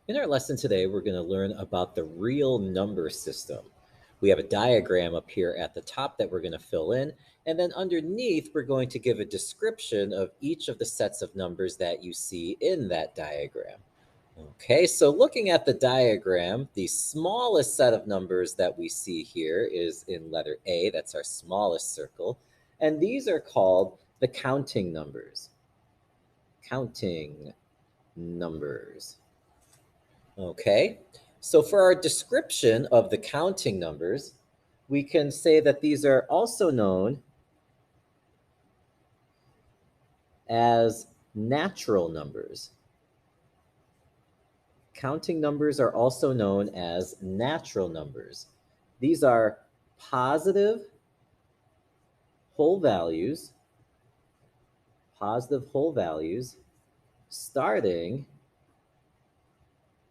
In our lesson today, we're going to learn about the real number system. We have a diagram up here at the top that we're going to fill in, and then underneath, we're going to give a description of each of the sets of numbers that you see in that diagram. Okay, so looking at the diagram, the smallest set of numbers that we see here is in letter A, that's our smallest circle, and these are called the counting numbers. Counting numbers. Okay, so for our description of the counting numbers, we can say that these are also known as natural numbers. Counting numbers are also known as natural numbers. These are positive whole values, starting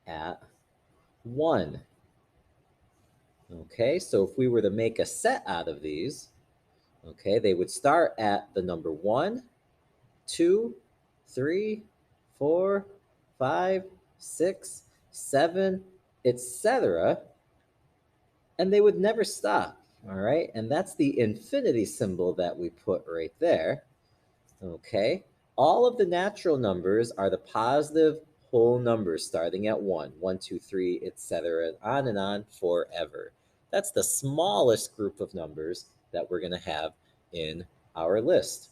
at 1. Okay, so if we were to make a set out of these, okay, they would start at the number 1, 2, 3, 4, 5, 6, 7, etc. And they would never stop. All right. And that's the infinity symbol that we put right there. Okay. All of the natural numbers are the positive whole numbers starting at 1, 1, 2, 3, etc. And on forever. That's the smallest group of numbers that we're going to have in our list.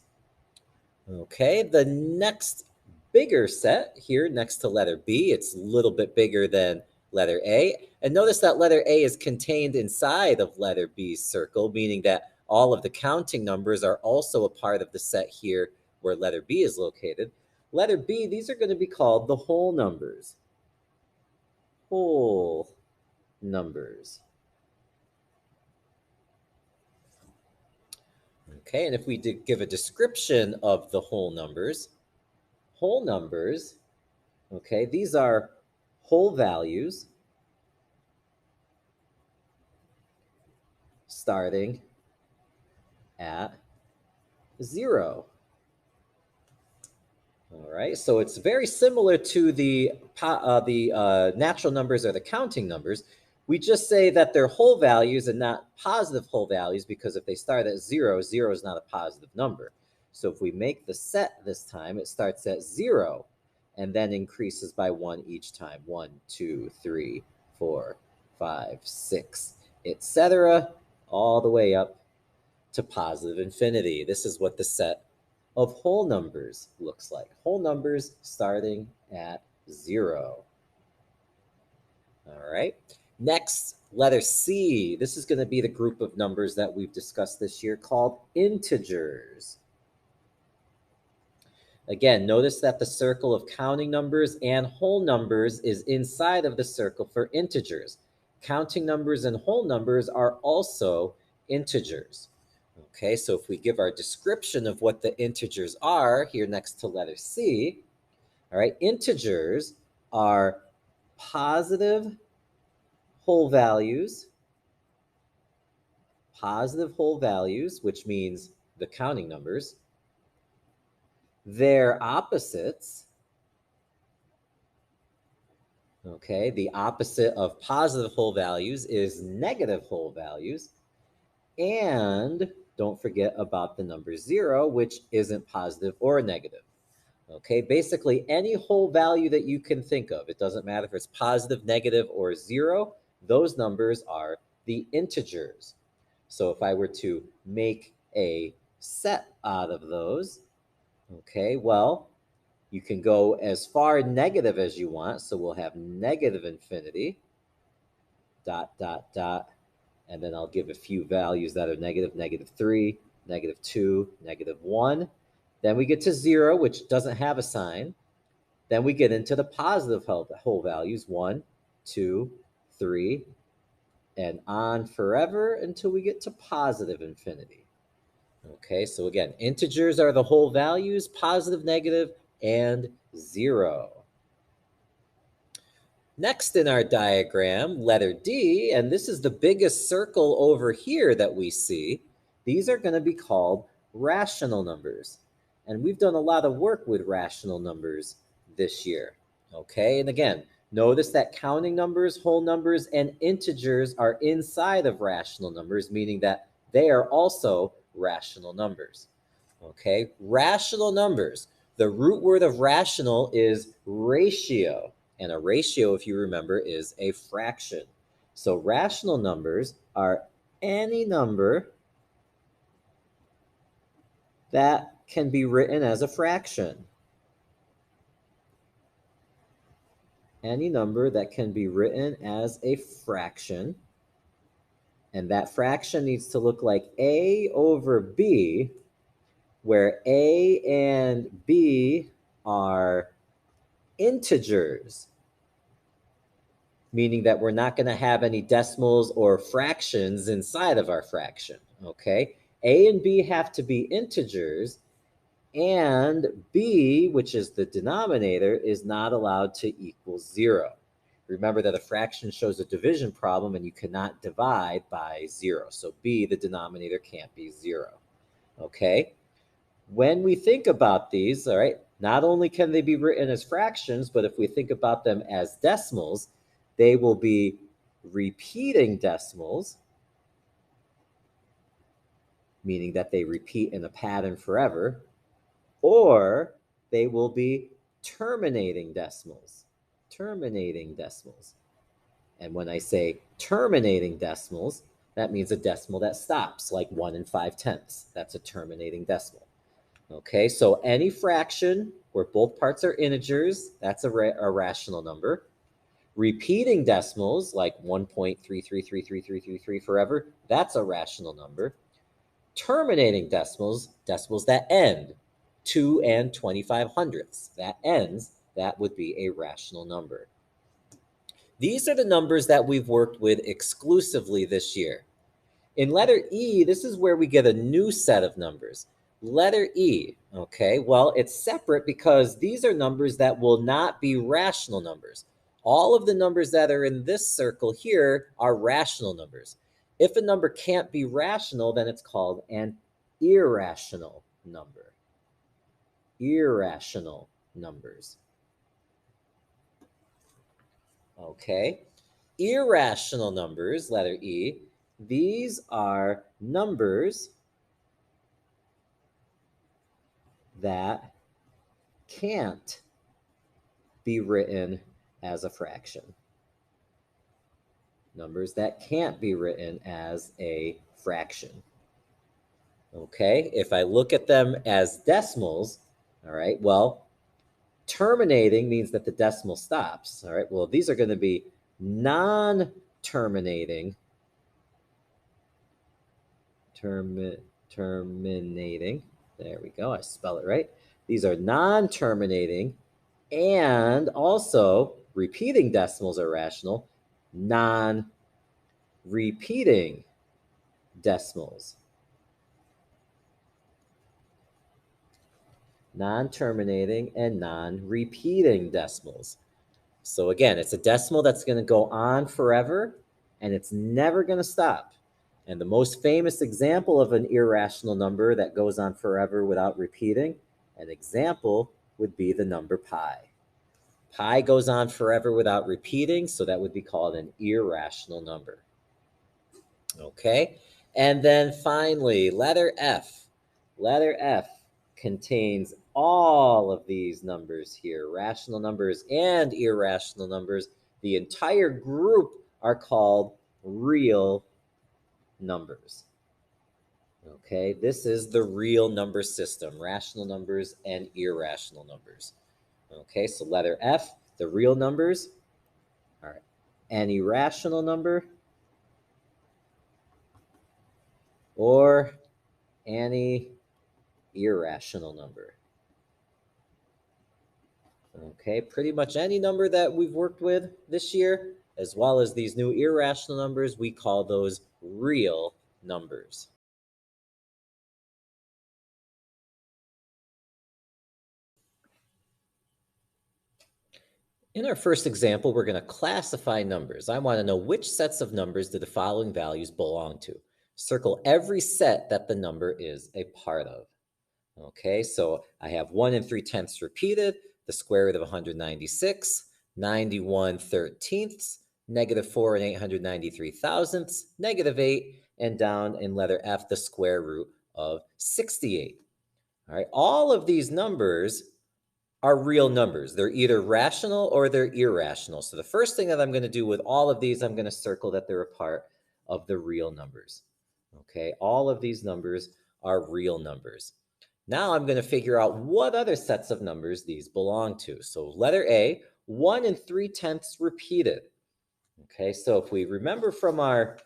Okay, the next bigger set here next to letter B, it's a little bit bigger than letter A. And notice that letter A is contained inside of letter B's circle, meaning that all of the counting numbers are also a part of the set here where letter B is located. Letter B, these are going to be called the whole numbers. Whole numbers. Okay, and if we did give a description of the whole numbers, okay, these are whole values starting at 0. All right, so it's very similar to the natural numbers or the counting numbers. We just say that they're whole values and not positive whole values because if they start at 0, 0 is not a positive number. So if we make the set this time, it starts at 0 and then increases by 1 each time. 1, 2, 3, 4, 5, 6, etc. all the way up to positive infinity. This is what the set of whole numbers looks like. Whole numbers starting at 0. All right. Next, letter C. This is going to be the group of numbers that we've discussed this year called integers. Again, notice that the circle of counting numbers and whole numbers is inside of the circle for integers. Counting numbers and whole numbers are also integers. Okay, so if we give our description of what the integers are here next to letter C, all right, integers are positive whole values, which means the counting numbers. Their opposites, okay, the opposite of positive whole values is negative whole values. And don't forget about the number 0, which isn't positive or negative. Okay, basically any whole value that you can think of, it doesn't matter if it's positive, negative, or 0, those numbers are the integers. So if I were to make a set out of those, okay, well, you can go as far negative as you want. So we'll have negative infinity, dot, dot, dot, and then I'll give a few values that are negative, negative 3, negative 2, negative 1. Then we get to 0, which doesn't have a sign. Then we get into the positive whole values, 1, 2, 3, and on forever until we get to positive infinity. Okay, so again, integers are the whole values, positive, negative, and 0. Next in our diagram, letter D, and this is the biggest circle over here that we see. These are going to be called rational numbers. And we've done a lot of work with rational numbers this year. Okay, and again, Notice that counting numbers, whole numbers, and integers are inside of rational numbers, meaning that they are also rational numbers. Okay, rational numbers. The root word of rational is ratio, and a ratio, if you remember, is a fraction. So rational numbers are any number that can be written as a fraction. Any number that can be written as a fraction. And that fraction needs to look like A over B, where A and B are integers, meaning that we're not going to have any decimals or fractions inside of our fraction, okay? A and B have to be integers, and B, which is the denominator, is not allowed to equal 0. Remember that a fraction shows a division problem and you cannot divide by 0. So B, the denominator, can't be 0. Okay? When we think about these, all right, not only can they be written as fractions, but if we think about them as decimals, they will be repeating decimals, meaning that they repeat in a pattern forever, or they will be terminating decimals. Terminating decimals. And when I say terminating decimals, that means a decimal that stops, like 1 5/10. That's a terminating decimal. Okay, so any fraction where both parts are integers, that's a rational number. Repeating decimals, like 1.333333 forever, that's a rational number. Terminating decimals, decimals that end, 2 25/100ths, that ends, that would be a rational number. These are the numbers that we've worked with exclusively this year. In letter E, this is where we get a new set of numbers. Letter E, okay, well, it's separate because these are numbers that will not be rational numbers. All of the numbers that are in this circle here are rational numbers. If a number can't be rational, then it's called an irrational number. Irrational numbers. Okay, irrational numbers, letter E, these are numbers that can't be written as a fraction. Numbers that can't be written as a fraction. Okay, if I look at them as decimals, all right, well, terminating means that the decimal stops. All right, well, these are going to be non-terminating, terminating, there we go, I spell it right. These are non-terminating, and also repeating decimals are rational, non-repeating decimals. Non-terminating and non-repeating decimals. So again, it's a decimal that's going to go on forever, and it's never going to stop. And the most famous example of an irrational number that goes on forever without repeating, an example would be the number pi. Pi goes on forever without repeating, so that would be called an irrational number. Okay, and then finally, letter F. Letter F contains all of these numbers here, rational numbers and irrational numbers. The entire group are called real numbers. Okay, this is the real number system, rational numbers and irrational numbers. Okay, so letter F, the real numbers are an irrational number or any irrational number. Okay, pretty much any number that we've worked with this year, as well as these new irrational numbers, we call those real numbers. In our first example, we're going to classify numbers. I want to know which sets of numbers do the following values belong to. Circle every set that the number is a part of. Okay, so I have 1 3/10 repeated, the square root of 196, 91 thirteenths, negative 4 and 893 thousandths, negative 8, and down in letter F, the square root of 68. All right, all of these numbers are real numbers. They're either rational or they're irrational. So the first thing that I'm going to do with all of these, I'm going to circle that they're a part of the real numbers. Okay, all of these numbers are real numbers. Now I'm going to figure out what other sets of numbers these belong to. So letter A, 1 and 3/10 repeated. Okay, so if we remember from our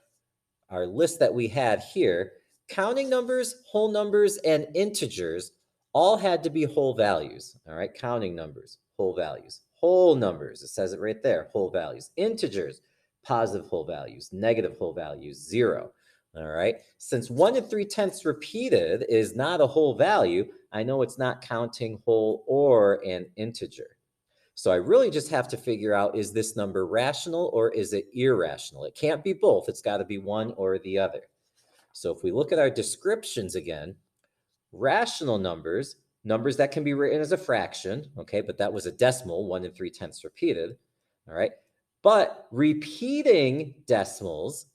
list that we had here, counting numbers, whole numbers, and integers all had to be whole values. All right, counting numbers, whole values. Whole numbers, it says it right there, whole values. Integers, positive whole values, negative whole values, 0. All right, since 1 and 3/10 repeated is not a whole value, I know it's not counting whole or an integer. So I really just have to figure out, is this number rational or is it irrational? It can't be both. It's got to be one or the other. So if we look at our descriptions again, rational numbers, numbers that can be written as a fraction, okay, but that was a decimal, 1 and 3/10 repeated, all right? But repeating decimals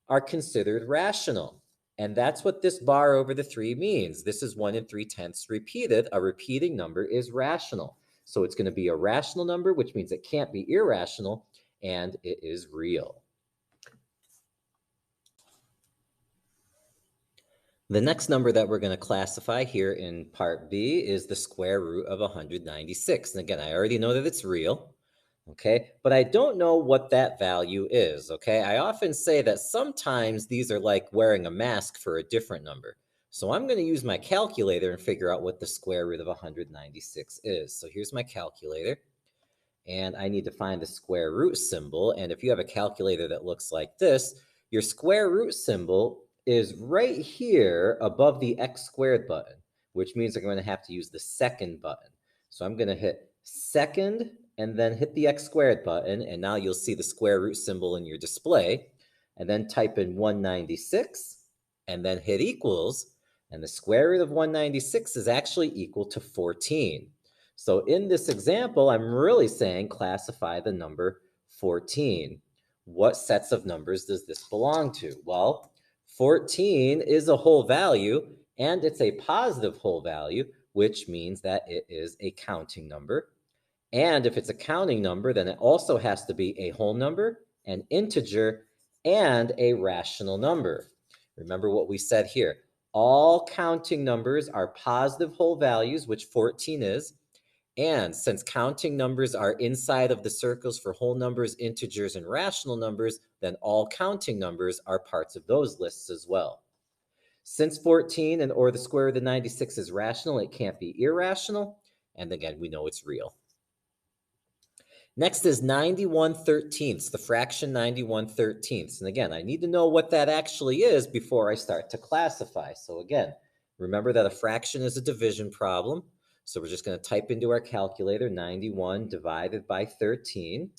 are considered rational. And that's what this bar over the 3 means. This is 1 and 3/10 repeated. A repeating number is rational. So it's going to be a rational number, which means it can't be irrational, and it is real. The next number that we're going to classify here in part B is the square root of 196. And again, I already know that it's real, okay? But I don't know what that value is, okay? I often say that sometimes these are like wearing a mask for a different number. So I'm going to use my calculator and figure out what the square root of 196 is. So here's my calculator, and I need to find the square root symbol. And if you have a calculator that looks like this, your square root symbol is right here above the x squared button, which means I'm going to have to use the second button. So I'm going to hit second and then hit the x squared button, and now you'll see the square root symbol in your display, and then type in 196 and then hit equals, and the square root of 196 is actually equal to 14. So in this example, I'm really saying classify the number 14. What sets of numbers does this belong to? Well, 14 is a whole value, and it's a positive whole value, which means that it is a counting number. And if it's a counting number, then it also has to be a whole number, an integer, and a rational number. Remember what we said here. All counting numbers are positive whole values, which 14 is. And since counting numbers are inside of the circles for whole numbers, integers, and rational numbers, then all counting numbers are parts of those lists as well. Since 14 and or the square root of 96 is rational, it can't be irrational. And again, we know it's real. Next is 91 thirteenths, the fraction 91 thirteenths. And again, I need to know what that actually is before I start to classify. So again, remember that a fraction is a division problem. So we're just going to type into our calculator 91 divided by 13.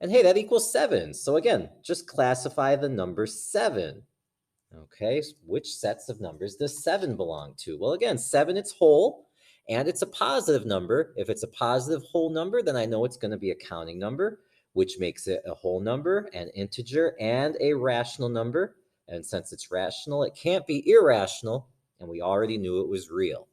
And hey, that equals 7. So again, just classify the number 7. Okay, which sets of numbers does 7 belong to? Well, again, 7, it's whole, and it's a positive number. If it's a positive whole number, then I know it's going to be a counting number, which makes it a whole number, an integer, and a rational number. And since it's rational, it can't be irrational, and we already knew it was real.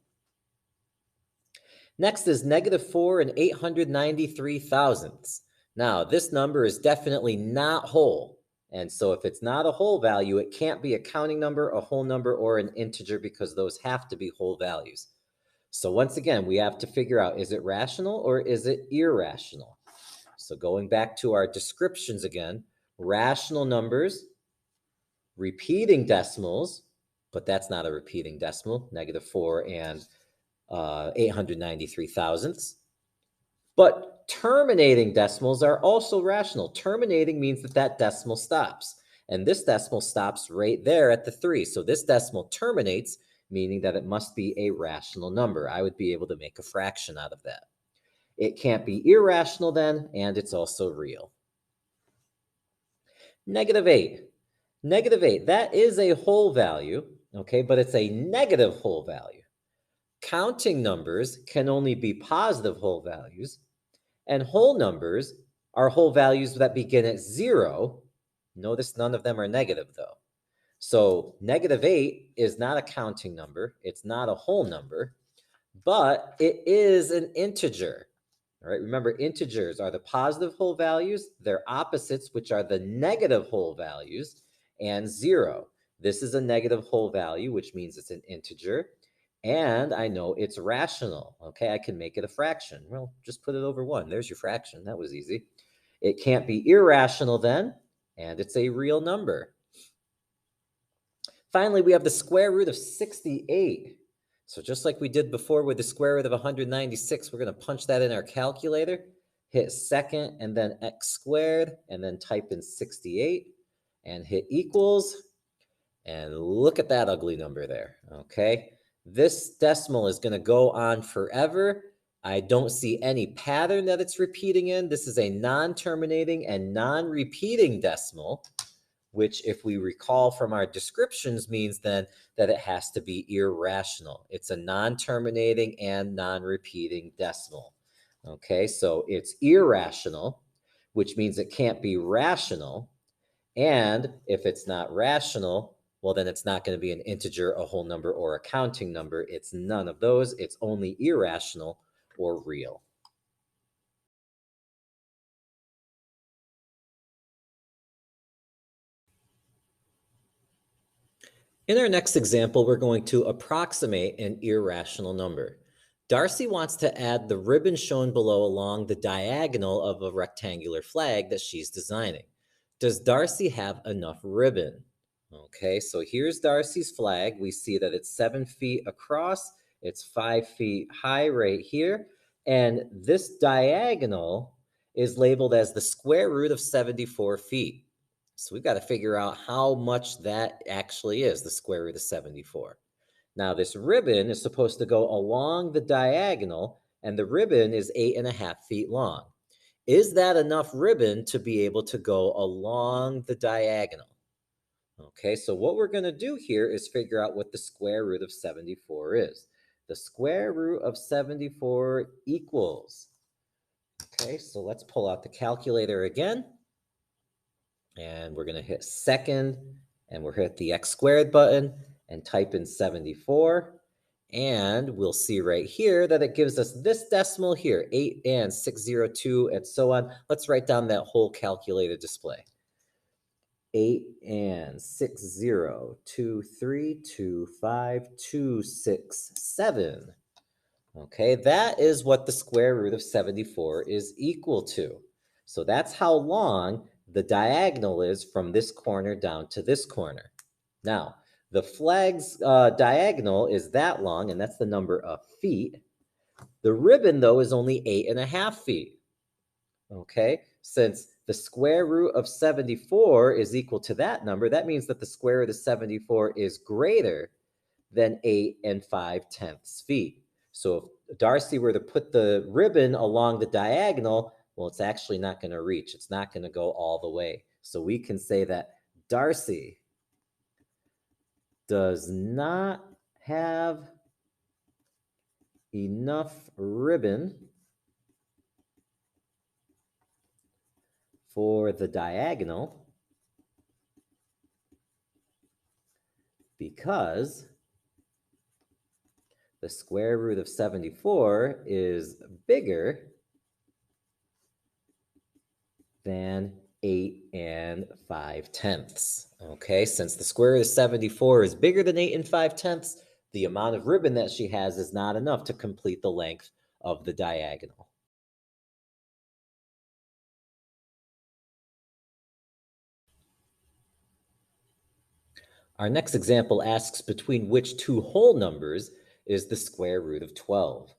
Next is negative 4 and 893 thousandths. Now, this number is definitely not whole. And so if it's not a whole value, it can't be a counting number, a whole number, or an integer because those have to be whole values. So once again, we have to figure out, is it rational or is it irrational? So going back to our descriptions again, rational numbers, repeating decimals, but that's not a repeating decimal, negative 4 and 893 thousandths. But terminating decimals are also rational. Terminating means that that decimal stops. And this decimal stops right there at the 3. So this decimal terminates, meaning that it must be a rational number. I would be able to make a fraction out of that. It can't be irrational then, and it's also real. Negative 8. Negative 8, that is a whole value, okay, but it's a negative whole value. Counting numbers can only be positive whole values, And whole numbers are whole values that begin at 0. Notice none of them are negative, though. So -8 is not a counting number. It's not a whole number, but it is an integer. All right, remember, integers are the positive whole values, their opposites, which are the negative whole values, and 0. This is a negative whole value, which means it's an integer. And I know it's rational. Okay, I can make it a fraction. Well, just put it over 1. There's your fraction. That was easy. It can't be irrational then, and it's a real number. Finally, we have the square root of 68. So just like we did before with the square root of 196, we're going to punch that in our calculator, hit second, and then x squared, and then type in 68, and hit equals, and look at that ugly number there, okay? This decimal is going to go on forever. I don't see any pattern that it's repeating in. This is a non-terminating and non-repeating decimal, which, if we recall from our descriptions, means then that it has to be irrational. It's a non-terminating and non-repeating decimal. Okay, so it's irrational, which means it can't be rational. And if it's not rational, well, then it's not going to be an integer, a whole number, or a counting number. It's none of those. It's only irrational or real. In our next example, we're going to approximate an irrational number. Darcy wants to add the ribbon shown below along the diagonal of a rectangular flag that she's designing. Does Darcy have enough ribbon? Okay, so here's Darcy's flag. We see that it's 7 feet across. It's 5 feet high right here. And this diagonal is labeled as the square root of 74 feet. So we've got to figure out how much that actually is, the square root of 74. Now, this ribbon is supposed to go along the diagonal, and the ribbon is 8.5 feet long. Is that enough ribbon to be able to go along the diagonal? Okay, so what we're going to do here is figure out what the square root of 74 is. The square root of 74 equals. Okay, so let's pull out the calculator again. And we're going to hit second, and we'll hit the x squared button and type in 74. And we'll see right here that it gives us this decimal here, 8 and 602, and so on. Let's write down that whole calculator display. 8 and 60232527. Okay, that is what the square root of 74 is equal to. So that's how long the diagonal is from this corner down to this corner. Now, the flag's diagonal is that long, and that's the number of feet. The ribbon, though, is only 8.5 feet. Okay, since the square root of 74 is equal to that number, that means that the square root of 74 is greater than 8 5/10 feet. So if Darcy were to put the ribbon along the diagonal, well, it's actually not going to reach. It's not going to go all the way. So we can say that Darcy does not have enough ribbon for the diagonal because the square root of 74 is bigger than 8 5/10. Okay, since the square root of 74 is bigger than 8 5/10, the amount of ribbon that she has is not enough to complete the length of the diagonal. Our next example asks between which two whole numbers is the square root of 12.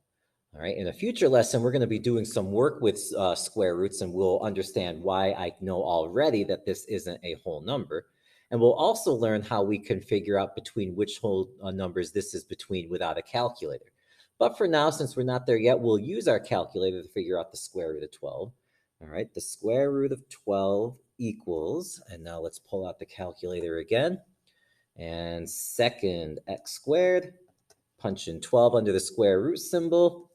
All right, in a future lesson, we're going to be doing some work with square roots, and we'll understand why I know already that this isn't a whole number. And we'll also learn how we can figure out between which whole numbers this is between without a calculator. But for now, since we're not there yet, we'll use our calculator to figure out the square root of 12. All right, the square root of 12 equals, and now let's pull out the calculator again. And second x squared, punch in 12 under the square root symbol,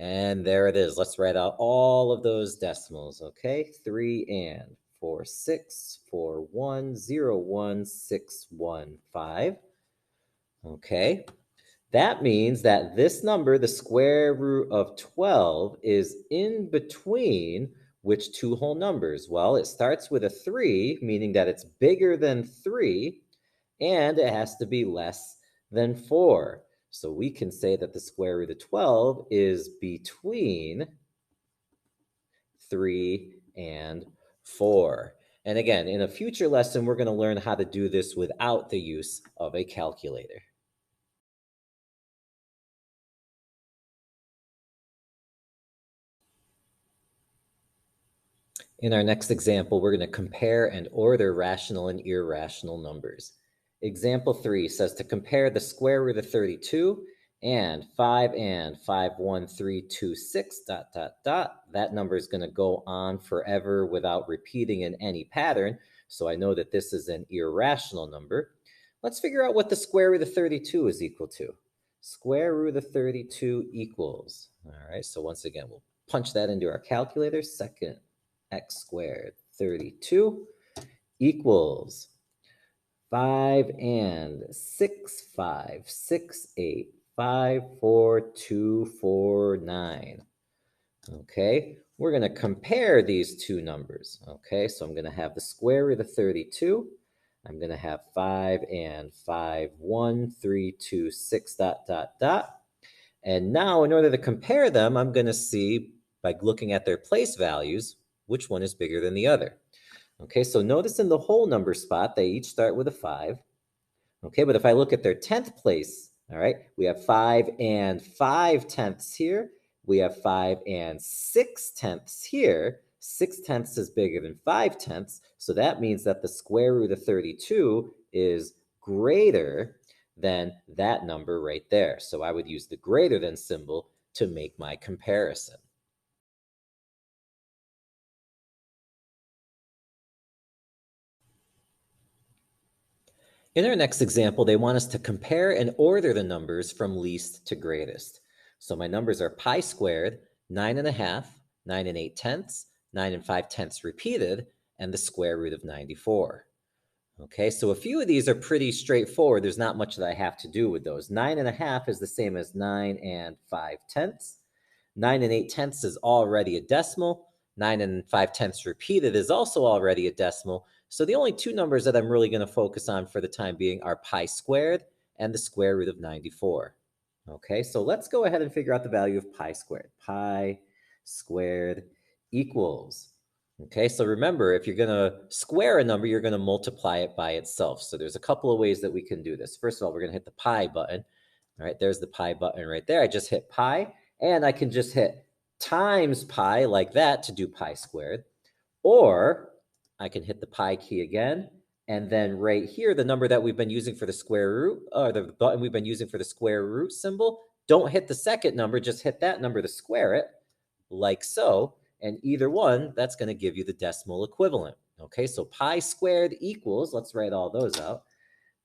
And there it is. Let's write out all of those decimals, okay? 3 and 4, 6, 4, 1, 0, 1, 6, 1, 5. Okay. That means that this number, the square root of 12, is in between which two whole numbers? Well, it starts with a 3, meaning that it's bigger than 3, and it has to be less than 4. So we can say that the square root of 12 is between 3 and 4. And again, in a future lesson, we're going to learn how to do this without the use of a calculator. In our next example, we're going to compare and order rational and irrational numbers. Example 3 says to compare the square root of 32 and 5 and 5, 1, 3, 2, 6, dot, dot, dot. That number is going to go on forever without repeating in any pattern, so I know that this is an irrational number. Let's figure out what the square root of 32 is equal to. Square root of 32 equals, all right, so once again, we'll punch that into our calculator. Second x squared 32 equals 5 and 6, 5, 6, 8, 5, 4, 2, 4, 9. Okay, we're going to compare these two numbers. Okay, so I'm going to have the square root of 32. I'm going to have 5 and 5, 1, 3, 2, 6, dot, dot, dot. And now, in order to compare them, I'm going to see, by looking at their place values, which one is bigger than the other. Okay, so notice in the whole number spot, they each start with a 5. Okay, but if I look at their 10th place, all right, we have 5 and 5 tenths here. We have 5 and 6 tenths here. 6 tenths is bigger than 5 tenths, so that means that the square root of 32 is greater than that number right there. So I would use the greater than symbol to make my comparison. In our next example, they want us to compare and order the numbers from least to greatest. So my numbers are pi squared, 9.5, 9 and 8 tenths, 9 and 5 tenths repeated, and the square root of 94. Okay, so a few of these are pretty straightforward. There's not much that I have to do with those. 9.5 is the same as 9 and 5 tenths. 9 and 8 tenths is already a decimal. 9 and 5 tenths repeated is also already a decimal. So the only two numbers that I'm really going to focus on for the time being are pi squared and the square root of 94. Okay, so let's go ahead and figure out the value of pi squared. Pi squared equals. Okay, so remember, if you're going to square a number, you're going to multiply it by itself. So there's a couple of ways that we can do this. First of all, we're going to hit the pi button. All right, there's the pi button right there. I just hit pi, and I can just hit times pi like that to do pi squared. Or I can hit the pi key again, and then right here, the number that we've been using for the square root, or the button we've been using for the square root symbol, don't hit the second number, just hit that number to square it, like so. And either one, that's going to give you the decimal equivalent. Okay, so pi squared equals, let's write all those out,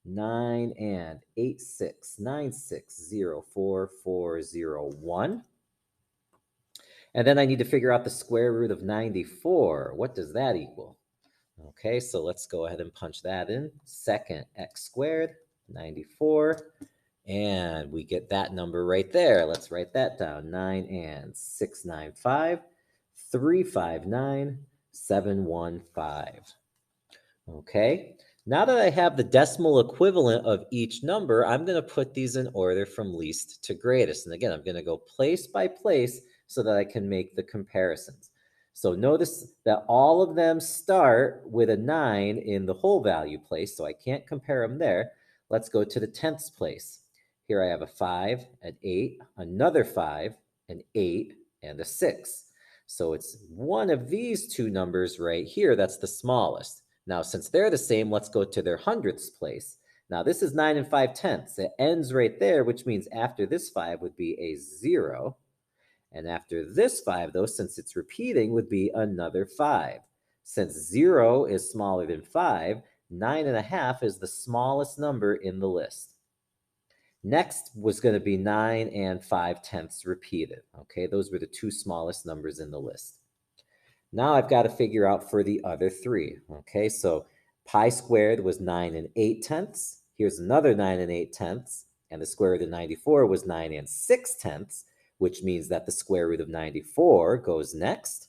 9 and 8, 6, 9, 6, 0, 4, 4, 0, 1. And then I need to figure out the square root of 94. What does that equal? Okay, so let's go ahead and punch that in. Second x squared, 94. And we get that number right there. Let's write that down. 9 and 695, 359, 715. Okay, now that I have the decimal equivalent of each number, I'm going to put these in order from least to greatest. And again, I'm going to go place by place so that I can make the comparisons. So notice that all of them start with a 9 in the whole value place, so I can't compare them there. Let's go to the tenths place. Here I have a 5, an 8, another 5, an 8, and a 6. So it's one of these two numbers right here that's the smallest. Now, since they're the same, let's go to their hundredths place. Now, this is 9 and 5 tenths. It ends right there, which means after this 5 would be a 0. And after this 5, though, since it's repeating, would be another 5. Since 0 is smaller than 5, 9.5 is the smallest number in the list. Next was going to be 9 and 5/10 repeated. Okay, those were the two smallest numbers in the list. Now I've got to figure out for the other three. Okay, so pi squared was 9 and 8/10. Here's another 9 and 8/10. And the square root of 94 was 9 and 6/10, which means that the square root of 94 goes next.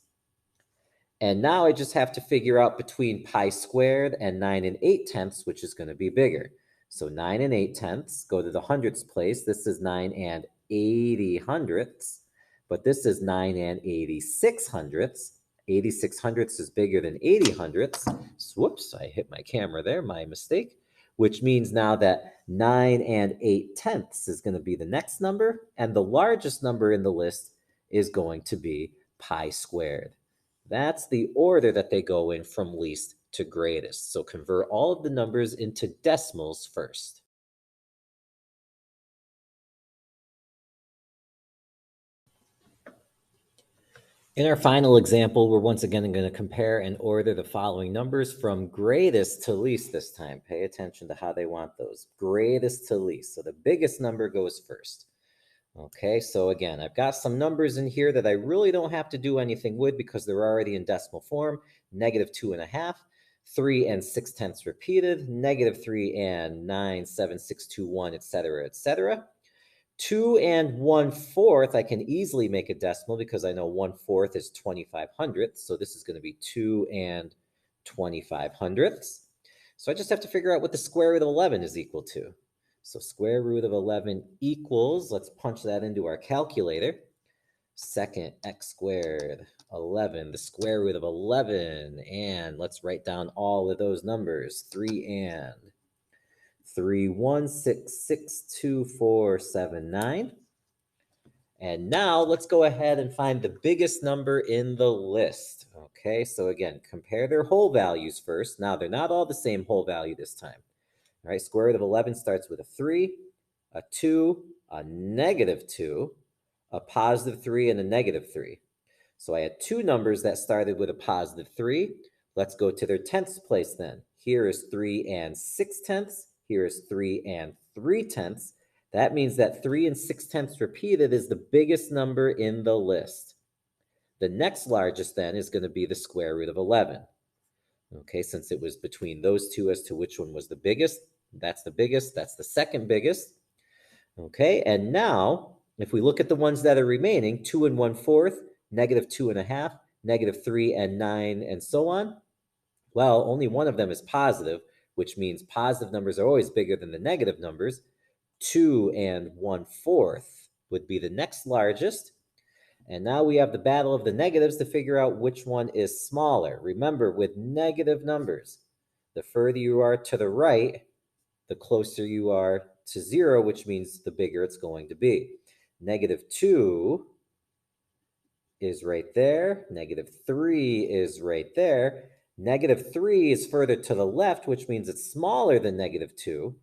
And now I just have to figure out between pi squared and 9 and 8/10, which is going to be bigger. So 9 and 8/10 go to the hundredths place. This is 9 and 80 hundredths, but this is 9 and 86 hundredths. 86 hundredths is bigger than 80 hundredths. So, whoops, I hit my camera there, my mistake, which means now that 9 and 8/10 is going to be the next number, and the largest number in the list is going to be pi squared. That's the order that they go in from least to greatest. So convert all of the numbers into decimals first. In our final example, we're once again going to compare and order the following numbers from greatest to least this time. Pay attention to how they want those. Greatest to least. So the biggest number goes first. Okay, so again, I've got some numbers in here that I really don't have to do anything with because they're already in decimal form. -2.5, 3 and 6/10 repeated, -3 and 9, 7, 6, 2, 1, etc., etc. 2 and 1/4, I can easily make a decimal because I know 1/4 is 25 hundredths. So this is going to be 2 and 25 hundredths. So I just have to figure out what the square root of 11 is equal to. So square root of 11 equals, let's punch that into our calculator. Second x squared 11, the square root of 11. And let's write down all of those numbers. 3 and 3, 1, 6, 6, 2, 4, 7, 9. And now let's go ahead and find the biggest number in the list. Okay, so again, compare their whole values first. Now they're not all the same whole value this time. All right, square root of 11 starts with a 3, a 2, a -2, a +3, and a -3. So I had two numbers that started with a +3. Let's go to their tenths place then. Here is 3 and 6/10. Here is 3 and 3/10. That means that 3 and 6/10 repeated is the biggest number in the list. The next largest then is going to be the square root of 11. Okay, since it was between those two as to which one was the biggest, that's the biggest, that's the second biggest. Okay, and now if we look at the ones that are remaining, 2 and 1/4, -2.5, -3 and 9, and so on, well, only one of them is positive, which means positive numbers are always bigger than the negative numbers. 2 and 1/4 would be the next largest. And now we have the battle of the negatives to figure out which one is smaller. Remember, with negative numbers, the further you are to the right, the closer you are to 0, which means the bigger it's going to be. -2 is right there. -3 is right there. -3 is further to the left, which means it's smaller than -2.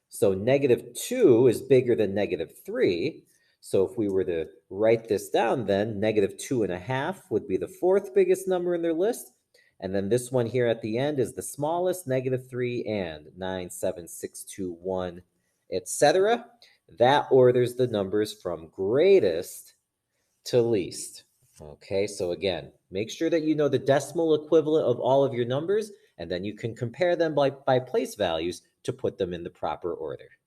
So -2 is bigger than -3. So if we were to write this down, then -2.5 would be the fourth biggest number in their list. And then this one here at the end is the smallest, -3 and 9, 7, 6, 2, 1, etc. That orders the numbers from greatest to least. Okay, so again, make sure that you know the decimal equivalent of all of your numbers, and then you can compare them by place values to put them in the proper order.